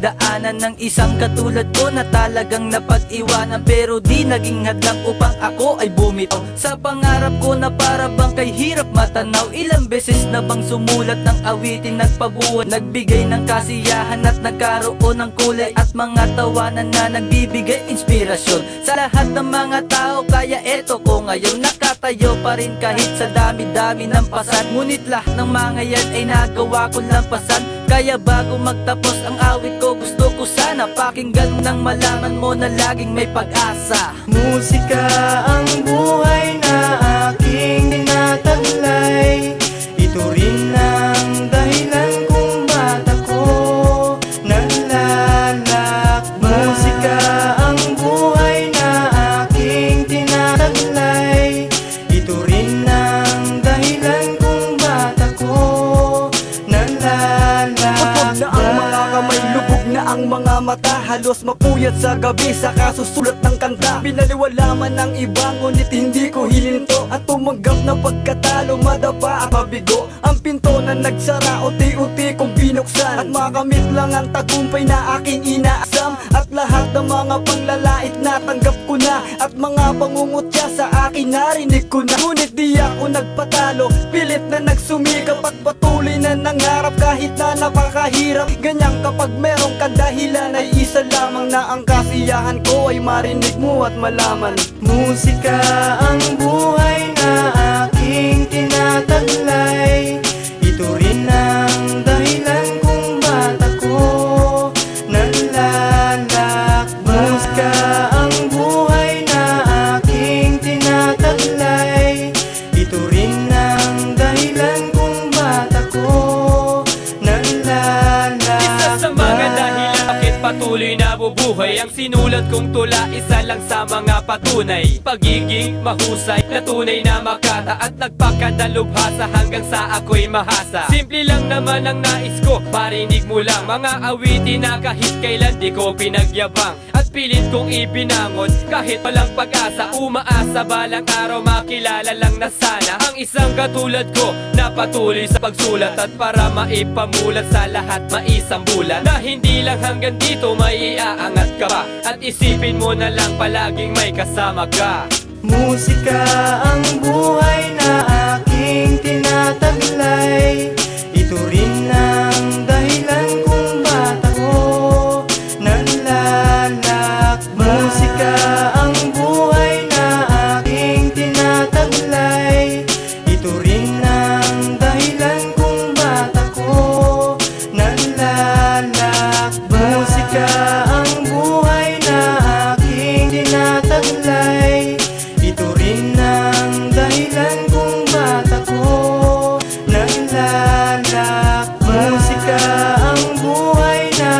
pinagdaanan ng isang katulad ko na talagang napag-iwanan, pero di naging hadlang upang ako ay bumitaw sa pangarap ko na para bang kay hirap matanaw. Ilang beses na bang sumulat ng awitin, nagpabuhat, nagbigay ng kasiyahan at nagkaroon ng kulay at mga tawanan na nagbibigay inspirasyon sa lahat ng mga tao. Kaya eto ko ngayon, nakatayo pa rin kahit sa dami-dami ng pasan. Ngunit lahat ng mga yan ay nagawa ko lampasan. Kaya bago magtapos ang awit ko, gusto ko sana pakinggan nang malaman mo na laging may pag-asa. Musika ang buhay na aking tinataglay. Ito rin ang dahilan kung ba't ako naglalakbay. Musika ang buhay na aking tinataglay. Ito rin ang dahilan kung ba't ako naglalakbay. Pagod na ang mga kamay, lubog na ang mga mata, halos mapuyat sa gabi sa kasusulat ng kanta. Binaliwala man ng iba, ngunit hindi ko hininto at tumanggap na pagkatalo, madapa at mabigo. Ang pinto na nagsara, unti-unti kong binuksan at makamit lang ang tagumpay na aking inaasam. At lahat ng mga panglalait natanggap ko na at mga pangungutya sa akin narinig ko na. Ngunit di ako nagpatalo, pilit na nagsumikap at patuloy na nangarap kahit na napakahirap. Ganyan kapag merong kadahilan ay isa lamang na ang kasiyahan ko ay marinig mo at malaman. Musika ang buhay na aking tinataglay. Ito rin ang dahilan kung ba't ako naglalakbay. Musika ang buhay na aking tinataglay. Ito rin ang dahilan kung ba't ako naglalakbay. Isa sa mga dahilan bakit patuloy na bubuhay ang sinulat kong tula, isa lang sa mga patunay. Pagiging mahusay na tunay na makata at nagpakadalubhasa hanggang sa ako'y mahasa. Simple lang naman ang nais ko, parinig mo lang mga awitin na kahit kailan di ko pinagyabang. At pilit kong ibinangon kahit walang pag-asa, umaasa balang araw makilala lang na sana ang isang katulad ko na patuloy sa pagsulat at para maipamulat sa lahat maisambulan na hindi lang hanggang dito may iaangat ka pa at isipin mo na lang palaging may kasama ka. Musika ang buhay na aking tinataglay. Ito rin ang dahilan kung ba't ako naglalakbay. Musika ang buhay na aking tinataglay. Ito rin ang dahilan kung ba't ako naglalakbay. Musika ang buhay na aking tinataglay. Ito rin ang dahilan kung ba't ako naglalakbay. Musika ang buhay na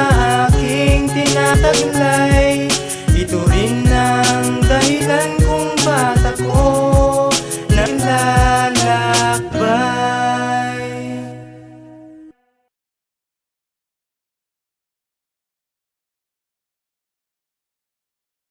aking tinataglay.